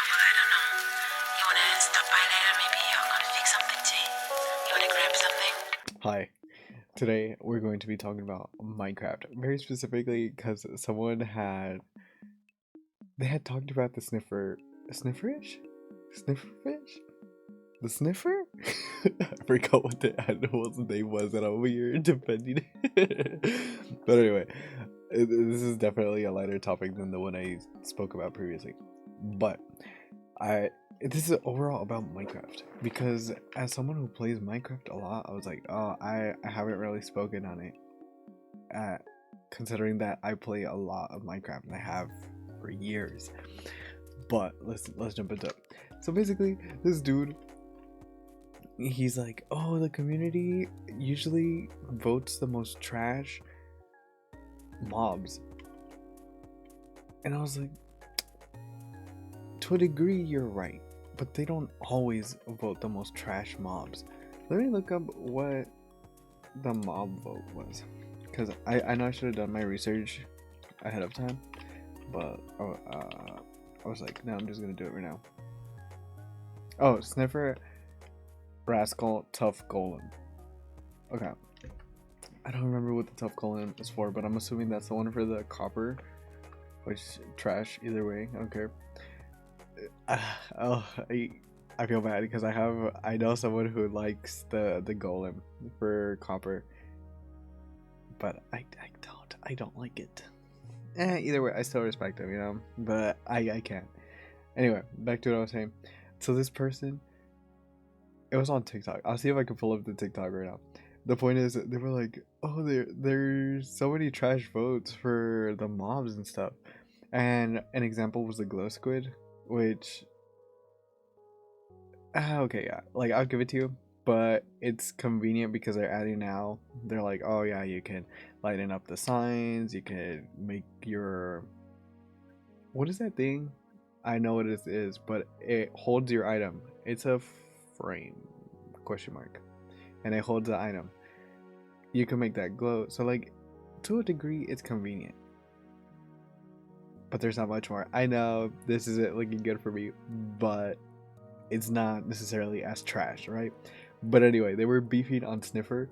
I don't know. You wanna stop by later? Maybe I'll go to fix something tea. You wanna grab something? Hi. Today we're going to be talking about Minecraft, very specifically because they had talked about the snifferish, snifferfish, the sniffer. I forgot what the animal's name was, and I'm over here defending it. But anyway, this is definitely a lighter topic than the one I spoke about previously. But I this is overall about Minecraft because as someone who plays Minecraft a lot, I was like, oh, I haven't really spoken on it. Uh, Considering that I play a lot of Minecraft and I have for years. But let's jump into it. So basically, this dude, he's like, oh, the community usually votes the most trash mobs, and I was like, to a degree, you're right, but they don't always vote the most trash mobs. Let me look up what the mob vote was, because I know I should have done my research ahead of time, but I was like, no, I'm just gonna do it right now. Oh, Sniffer, Rascal, Tough Golem. Okay, I don't remember what the Tough Golem is for, but I'm assuming that's the one for the copper, which trash either way. I don't care. Oh, I feel bad because I know someone who likes the golem for copper, but I don't like it. Either way, I still respect him, you know. But I can't. Anyway, back to what I was saying. So this person, it was on TikTok. I'll see if I can pull up the TikTok right now. The point is, they were like, "Oh, there's so many trash votes for the mobs and stuff," and an example was the glow squid, which okay, yeah, like I'll give it to you, but it's convenient because they're adding now. They're like, oh yeah, you can lighten up the signs. You can make your what is that thing? I know what it is, but it holds your item. It's a frame question mark, and it holds the item. You can make that glow. So like, to a degree, it's convenient. But there's not much more. I know this isn't looking good for me, but it's not necessarily as trash, right? But anyway, they were beefing on Sniffer,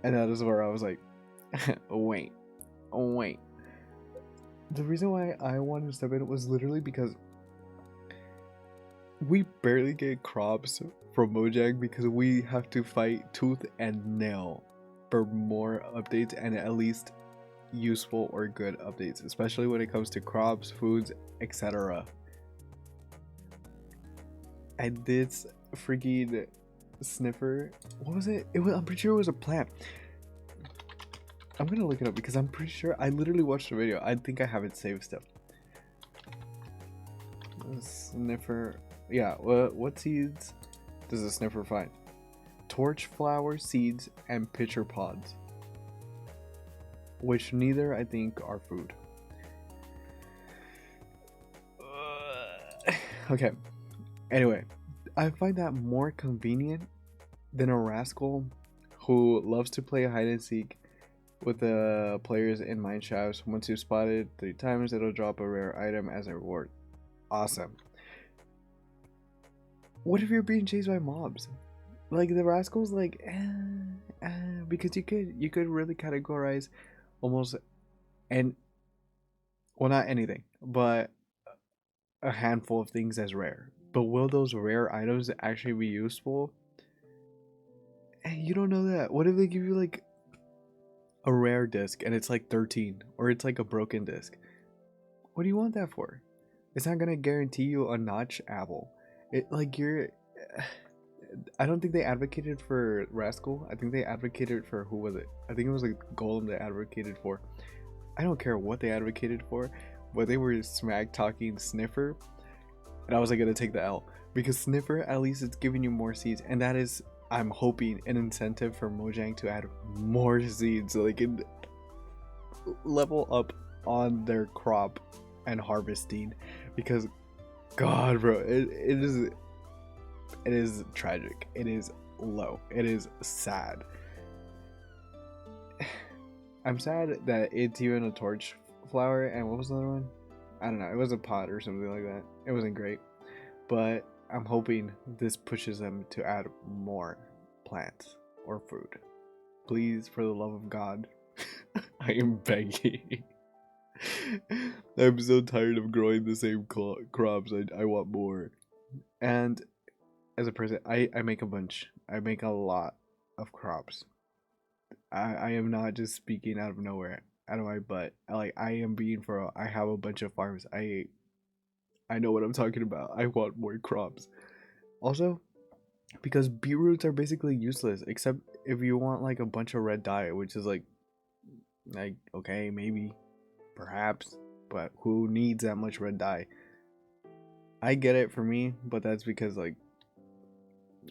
and that is where I was like, wait, wait. The reason why I wanted to step in was literally because we barely get crops from Mojang because we have to fight tooth and nail for more updates and at least useful or good updates, especially when it comes to crops, foods, etc. And this freaking sniffer, what was it? I'm pretty sure it was a plant. I'm gonna look it up because I'm pretty sure I literally watched the video. I think I have it saved still. Sniffer, yeah. What seeds does a sniffer find? Torch flower seeds and pitcher pods, which neither I think are food. Okay. Anyway, I find that more convenient than a rascal who loves to play hide and seek with the players in mine shafts. Once you spot it 3 times, it'll drop a rare item as a reward. Awesome. What if you're being chased by mobs? Like the rascals, like because you could really categorize almost and well, not anything, but a handful of things as rare. But will those rare items actually be useful? You don't know that. What if they give you like a rare disc and it's like 13, or it's like a broken disc? What do you want that for? It's not gonna guarantee you a notch apple. It like you're. I don't think they advocated for Rascal. I think they advocated for who was it? I think it was like Golem they advocated for. I don't care what they advocated for, but they were smack talking Sniffer, and I was like gonna take the L because Sniffer at least it's giving you more seeds, and that is I'm hoping an incentive for Mojang to add more seeds so they can level up on their crop and harvesting because God, bro, it is tragic. It is low. It is sad. I'm sad that it's even a torch flower, and what was the other one? I don't know. It was a pot or something like that. It wasn't great, but I'm hoping this pushes them to add more plants or food. Please, for the love of God, I am begging. I'm so tired of growing the same crops. I want more. And as a person, I make a bunch. I make a lot of crops. I am not just speaking out of nowhere, out of my butt. I am being for real. I have a bunch of farms. I know what I'm talking about. I want more crops. Also, because beetroots are basically useless, except if you want like a bunch of red dye, which is like okay, maybe, perhaps, but who needs that much red dye? I get it for me, but that's because like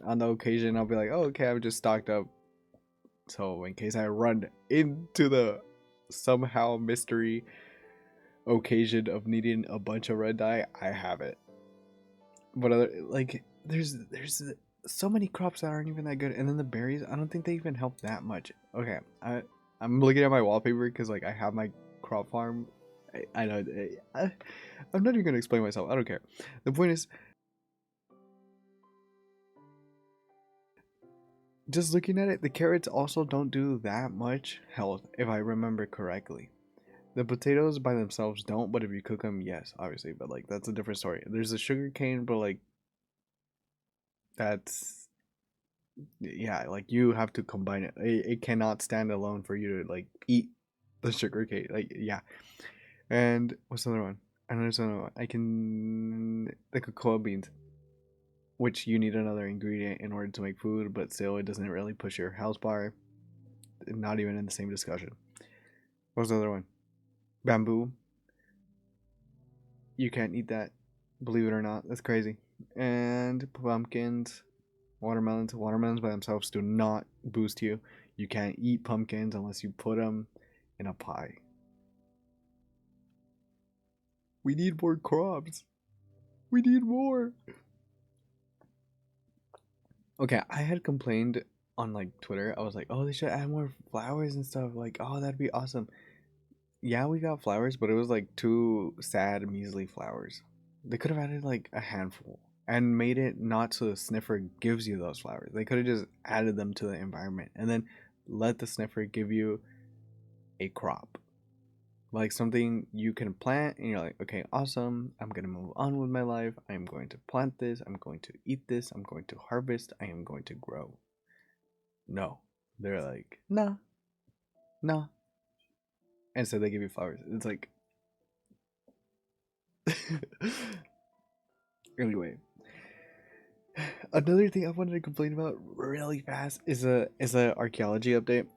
on the occasion I'll be like, oh okay, I've just stocked up, so in case I run into the somehow mystery occasion of needing a bunch of red dye, I have it. But there's so many crops that aren't even that good, and then the berries, I don't think they even help that much. Okay, I'm looking at my wallpaper because like I have my crop farm. I know I'm not even gonna explain myself. I don't care. The point is, just looking at it, the carrots also don't do that much health, if I remember correctly. The potatoes by themselves don't, but if you cook them, yes, obviously. But like that's a different story. There's a sugar cane, but like that's yeah, like you have to combine it. It cannot stand alone for you to like eat the sugar cane. Like yeah. And what's the other one? I know there's another one. I can the cocoa beans, which you need another ingredient in order to make food, but still it doesn't really push your health bar. Not even in the same discussion. What's the other one? Bamboo. You can't eat that. Believe it or not, that's crazy. And pumpkins, watermelons. Watermelons by themselves do not boost you. You can't eat pumpkins unless you put them in a pie. We need more crops. We need more. Okay, I had complained on like Twitter. I was like, "Oh, they should add more flowers and stuff." Like, "Oh, that'd be awesome." Yeah, we got flowers, but it was like two sad, measly flowers. They could have added like a handful and made it not so the sniffer gives you those flowers. They could have just added them to the environment and then let the sniffer give you a crop. Like something you can plant and you're like, okay, awesome. I'm going to move on with my life. I'm going to plant this. I'm going to eat this. I'm going to harvest. I am going to grow. No. They're like, nah, nah. And so they give you flowers. It's like, anyway, another thing I wanted to complain about really fast is a archaeology update.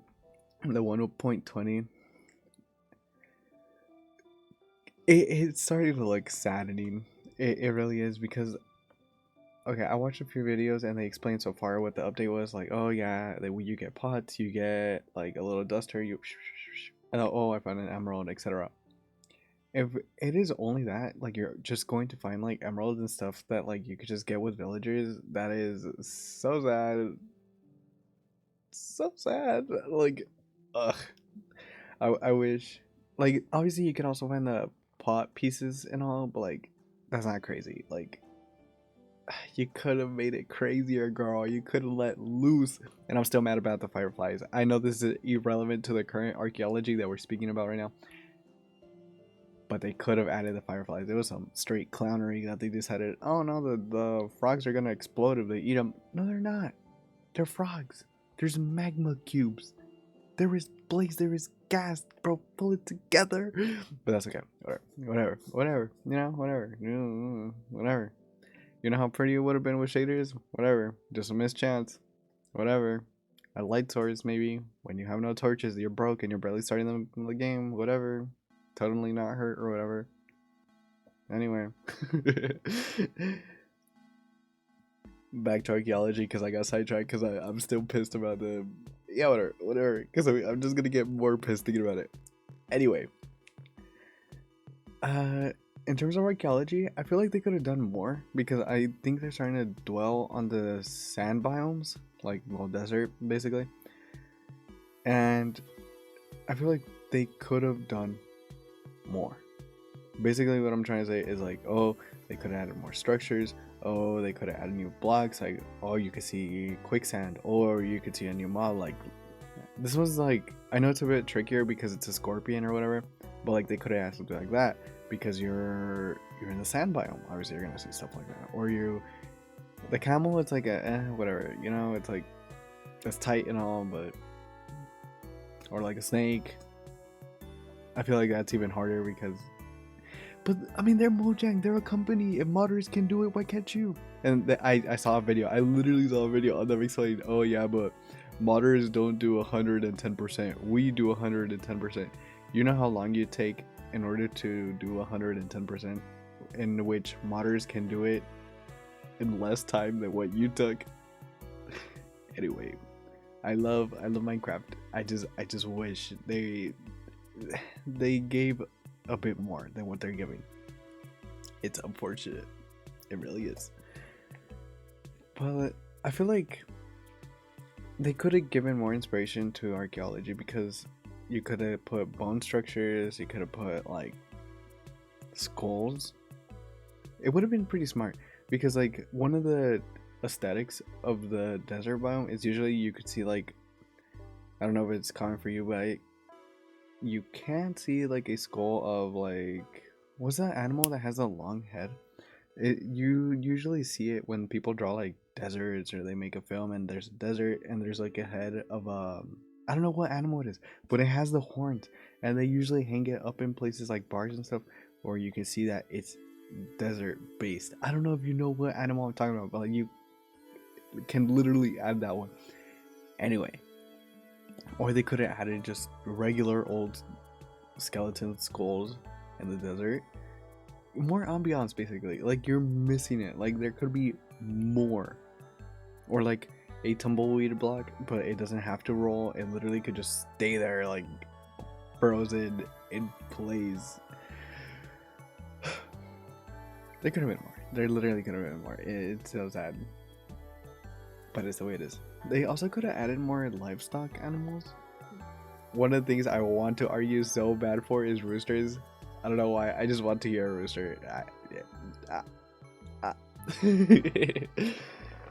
The 1.20. It's starting to look saddening. It really is because okay, I watched a few videos and they explained so far what the update was. Like, oh yeah, you get pots, you get like a little duster, you and oh I found an emerald, etc. If it is only that, like you're just going to find like emeralds and stuff that like you could just get with villagers, that is so sad. So sad. Like ugh. I wish like obviously you can also find the pot pieces and all, but like that's not crazy. Like you could have made it crazier, girl. You could have let loose. And I'm still mad about the fireflies. I know this is irrelevant to the current archaeology that we're speaking about right now, but they could have added the fireflies. It was some straight clownery that they decided, oh no, the frogs are gonna explode if they eat them. No, they're not. They're frogs. There's magma cubes. There is blaze. There is gas. Bro, pull it together. But that's okay. Whatever. You know, whatever. Whatever. You know how pretty it would have been with shaders? Whatever. Just a missed chance. Whatever. A light source, maybe. When you have no torches, you're broke and you're barely starting the game. Whatever. Totally not hurt or whatever. Anyway. Back to archaeology because I got sidetracked because I'm still pissed about the... Yeah, whatever. Because I'm just going to get more pissed thinking about it. Anyway. In terms of archaeology, I feel like they could have done more because I think they're starting to dwell on the sand biomes, like well, desert basically. And I feel like they could have done more. Basically, what I'm trying to say is like, oh, they could have added more structures. Oh, they could have added new blocks. Like, oh, you could see quicksand, or you could see a new mob. Like, this was like, I know it's a bit trickier because it's a scorpion or whatever, but like they could have added something like that because you're in the sand biome. Obviously, you're gonna see stuff like that. Or the camel. It's like whatever. You know, it's like it's tight and all, but or like a snake. I feel like that's even harder because. But I mean, they're Mojang. They're a company. If modders can do it, why can't you? And I saw a video. I literally saw a video on them explaining, oh yeah, but modders don't do 110%. We do 110%. You know how long you take in order to do 110%, in which modders can do it in less time than what you took. Anyway, I love Minecraft. I just wish they gave a bit more than what they're giving. It's unfortunate. It really is. But I feel like they could have given more inspiration to archaeology because you could have put bone structures, you could have put like skulls. It would have been pretty smart because like one of the aesthetics of the desert biome is usually you could see like, I don't know if it's common for you, but you can't see like a skull of like, what's that animal that has a long head? You usually see it when people draw like deserts or they make a film and there's a desert and there's like a head of I don't know what animal it is, but it has the horns and they usually hang it up in places like bars and stuff, or you can see that it's desert based. I don't know if you know what animal I'm talking about, but like you can literally add that one. Anyway, or they could have added just regular old skeleton skulls in the desert. More ambiance, basically. Like you're missing it. Like there could be more, or like a tumbleweed block, but it doesn't have to roll. It literally could just stay there, like frozen in place. There could have been more. There literally could have been more. It's so sad, but it's the way it is. They also could have added more livestock animals. One of the things I want to argue so bad for is roosters. I don't know why. I just want to hear a rooster.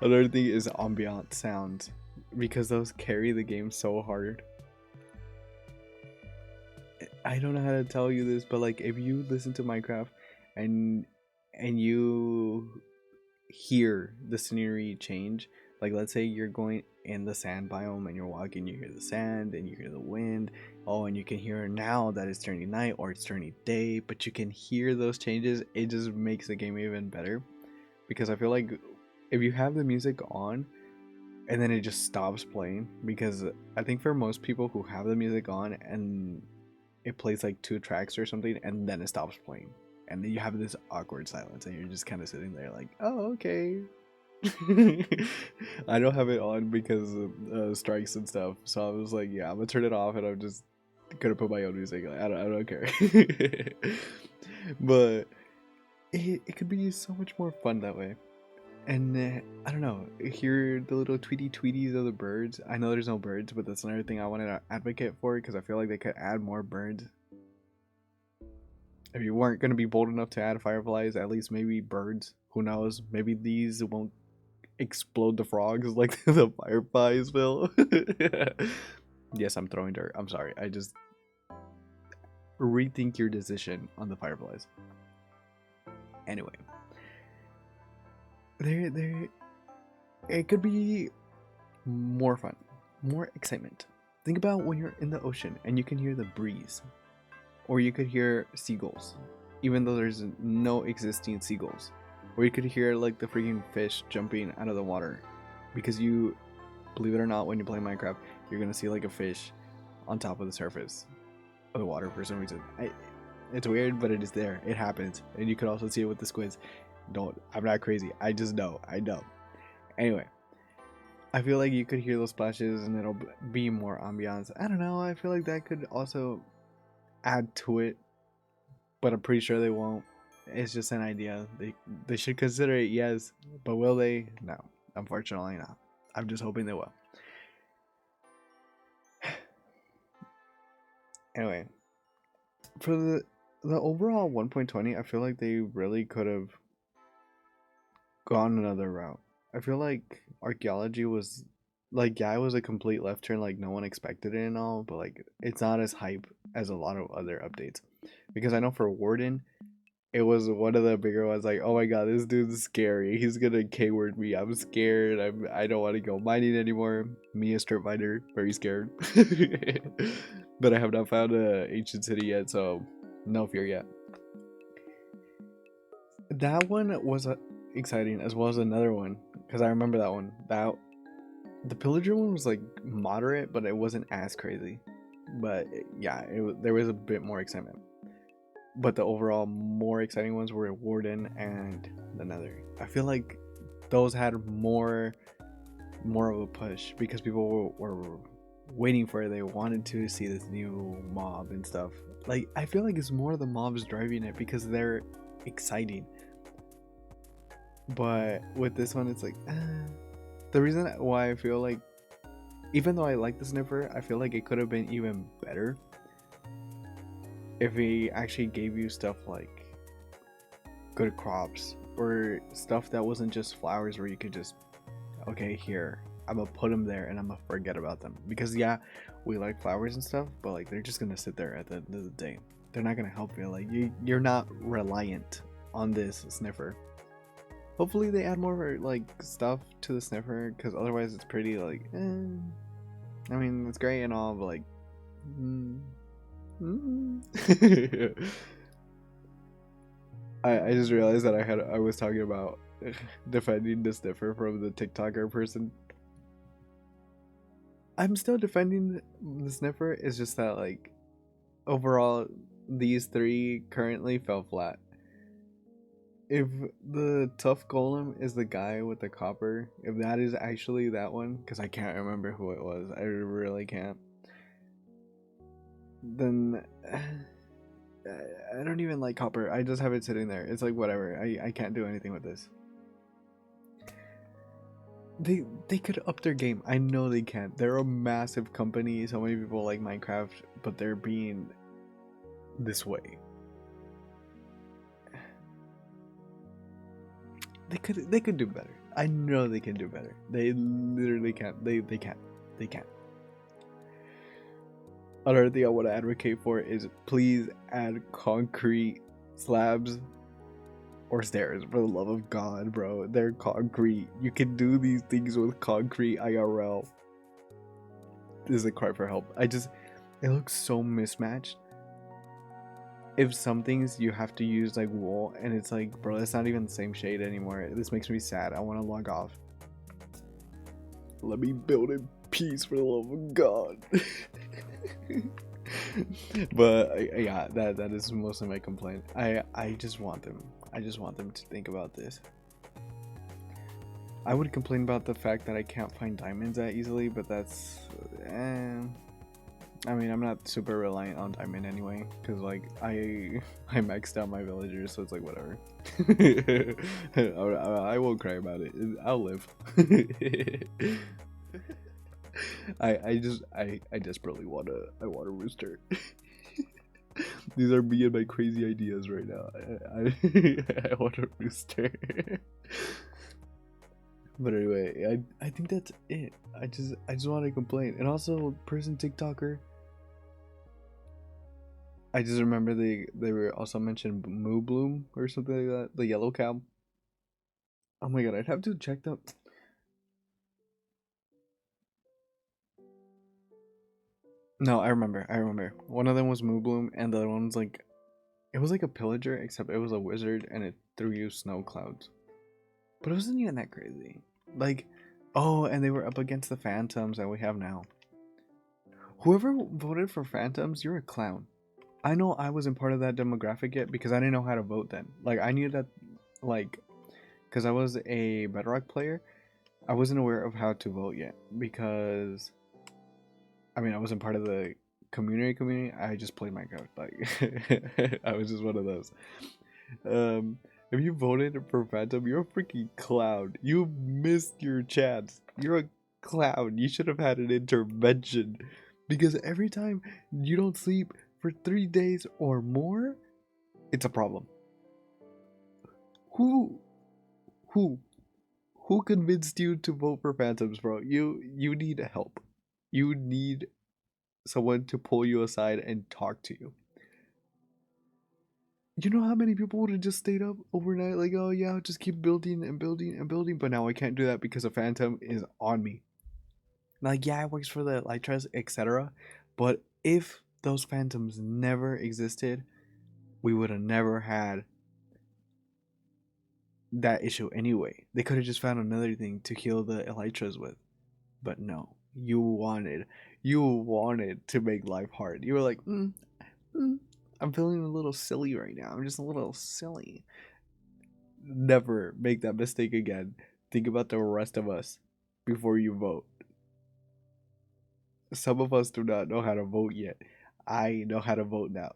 Another thing is ambient sounds, because those carry the game so hard. I don't know how to tell you this, but like if you listen to Minecraft and you hear the scenery change, like let's say you're going in the sand biome and you're walking, you hear the sand and you hear the wind, oh, and you can hear now that it's turning night or it's turning day, but you can hear those changes. It just makes the game even better, because I feel like if you have the music on and then it just stops playing, because I think for most people who have the music on and it plays like 2 tracks or something and then it stops playing, and then you have this awkward silence and you're just kind of sitting there like, oh, okay. I don't have it on because of strikes and stuff, so I was like, yeah, I'm gonna turn it off and I'm just gonna put my own music. Like, I don't care. But it could be so much more fun that way. And I don't know, hear the little tweeties of the birds. I know there's no birds, but that's another thing I wanted to advocate for, because I feel like they could add more birds. If you weren't going to be bold enough to add fireflies, at least maybe birds. Who knows? Maybe these won't explode the frogs like the fireflies will. Yes, I'm throwing dirt. I'm sorry. I just rethink your decision on the fireflies. Anyway, there, it could be more fun, more excitement. Think about when you're in the ocean and you can hear the breeze, or you could hear seagulls, even though there's no existing seagulls, or you could hear like the freaking fish jumping out of the water, because you, believe it or not, when you play Minecraft, you're gonna see like a fish on top of the surface of the water for some reason. It's weird, but it is there. It happens, and you could also see it with the squids. I'm not crazy. I just know. I know. Anyway, I feel like you could hear those splashes, and it'll be more ambiance. I don't know. I feel like that could also add to it, but I'm pretty sure they won't. It's just an idea. They should consider it, yes, but will they? No, unfortunately not. I'm just hoping they will. Anyway, for The overall 1.20, I feel like they really could have gone another route. I feel like archaeology was like, yeah, it was a complete left turn, like no one expected it and all, but like it's not as hype as a lot of other updates. Because I know for Warden, it was one of the bigger ones. Like, oh my god, this dude's scary. He's gonna K-word me. I'm scared. I don't want to go mining anymore. Me, a strip miner, very scared. But I have not found a ancient city yet, so no fear yet. That one was exciting, as well as another one, because I remember that one. That the pillager one was like moderate, but it wasn't as crazy. But yeah, there was a bit more excitement. But the overall more exciting ones were Warden and the Nether. I feel like those had more of a push because people were waiting for it. They wanted to see this new mob and stuff. Like, I feel like it's more the mobs driving it because they're exciting. But with this one, it's like the reason why I feel like, even though I like the Sniffer, I feel like it could have been even better if he actually gave you stuff like good crops or stuff that wasn't just flowers where you could just, okay, here, I'm gonna put them there and I'm gonna forget about them. Because yeah, we like flowers and stuff, but like they're just gonna sit there at the end of the day. They're not gonna help you. Like you're not reliant on this Sniffer. Hopefully they add more like stuff to the Sniffer, because otherwise it's pretty like I mean, it's great and all, but like I just realized that I was talking about defending the Sniffer from the TikToker person. I'm still defending the Sniffer. It's just that like overall these three currently fell flat. If the tough golem is the guy with the copper, if that is actually that one, because I can't remember who it was, I really can't, then I don't even like copper. I just have it sitting there. It's like whatever. I can't do anything with this. They could up their game. I know they can. They're a massive company. So many people like Minecraft, but they're being this way. They could do better. I know they can do better. They literally can't. They can't. They can't. Another thing I want to advocate for is please add concrete slabs or stairs, for the love of God, bro. They're concrete. You can do these things with concrete IRL. This is a cry for help. It looks so mismatched. If some things you have to use like wool, and it's like, bro, that's not even the same shade anymore. This makes me sad. I want to log off. Let me build in peace, for the love of God. But yeah, that is mostly my complaint. I just want them. I just want them to think about this. I would complain about the fact that I can't find diamonds that easily, but that's I mean, I'm not super reliant on diamond anyway, because like I maxed out my villagers, so it's like whatever. I won't cry about it. I'll live. I desperately want a rooster. These are me and my crazy ideas right now. I want a rooster. But anyway, I think that's it. I just want to complain. And also, person TikToker, I just remember they were also mentioned Moo Bloom or something like that. The yellow cow. Oh my god, I'd have to check them. No, I remember. I remember. One of them was Moo Bloom, and the other one was like, it was like a pillager, except it was a wizard, and it threw you snow clouds. But it wasn't even that crazy. Like, oh, and they were up against the phantoms that we have now. Whoever voted for phantoms, you're a clown. I know I wasn't part of that demographic yet because I didn't know how to vote then. Like, I knew that, like, because I was a Bedrock player, I wasn't aware of how to vote yet because, I mean, I wasn't part of the community. I just played Minecraft. Like, I was just one of those. If you voted for Phantom, you're a freaking clown. You missed your chance. You're a clown. You should have had an intervention because every time you don't sleep for 3 days or more, it's a problem. Who who who convinced you to vote for Phantoms, bro? You need help. You need someone to pull you aside and talk to you. You know how many people would have just stayed up overnight, like, oh yeah, I'll just keep building and building and building, but now I can't do that because a phantom is on me. Like, yeah, it works for the Elytras, etc. But if those phantoms never existed, we would have never had that issue anyway. They could have just found another thing to kill the Elytras with. But no, you wanted to make life hard. You were like, I'm feeling a little silly right now. I'm just a little silly. Never make that mistake again. Think about the rest of us before you vote. Some of us do not know how to vote yet. I know how to vote now.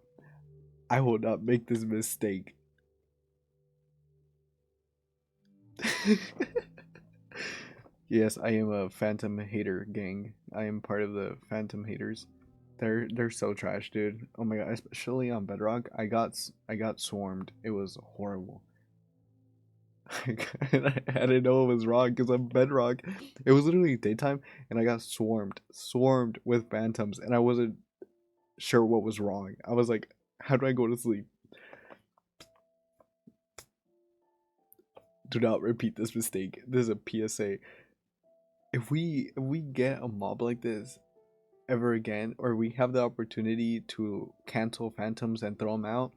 I will not make this mistake. Yes, I am a phantom hater gang. I am part of the phantom haters. They're so trash, dude. Oh my god, especially on Bedrock. I got swarmed. It was horrible. I didn't know it was wrong because I'm Bedrock. It was literally daytime, and I got swarmed with phantoms, and I wasn't sure what was wrong. I was like, how do I go to sleep? Do not repeat this mistake. This is a PSA. If we get a mob like this ever again, or we have the opportunity to cancel phantoms and throw them out,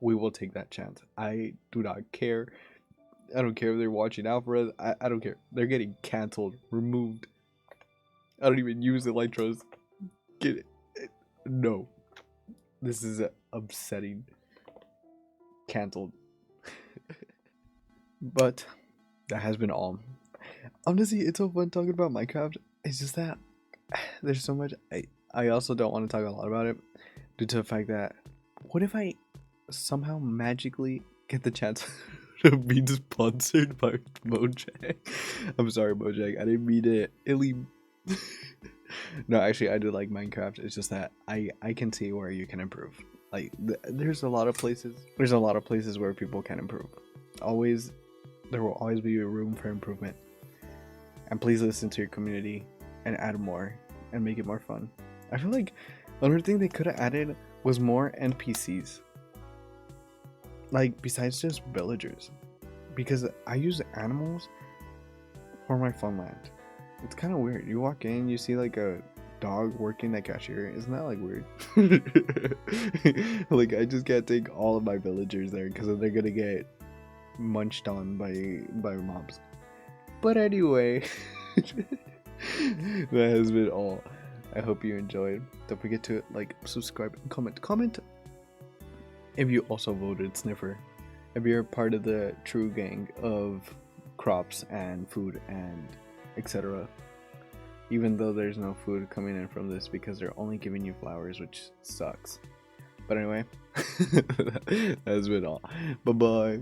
we will take that chance. I do not care. I don't care if they're watching out for us. I don't care. They're getting canceled, removed. I don't even use Elytras. Get it? No. This is upsetting. Canceled. But that has been all. Honestly, it's so fun talking about Minecraft. It's just that there's so much. I also don't want to talk a lot about it due to the fact that what if I somehow magically get the chance to be sponsored by Mojang? I'm sorry, Mojang. I didn't mean it. No, actually, I do like Minecraft. It's just that I can see where you can improve. Like, there's a lot of places. There's a lot of places where people can improve. Always, there will always be room for improvement. And please listen to your community and add more and make it more fun. I feel like another thing they could have added was more NPCs. Like, besides just villagers. Because I use animals for my fun land. It's kind of weird. You walk in, you see like a dog working the cashier. Isn't that like weird? Like, I just can't take all of my villagers there because they're gonna get munched on by mobs. But anyway, that has been all. I hope you enjoyed. Don't forget to like, subscribe, and comment. Comment if you also voted Sniffer. If you're part of the true gang of crops and food and etc. Even though there's no food coming in from this because they're only giving you flowers, which sucks. But anyway, that has been all. Bye bye.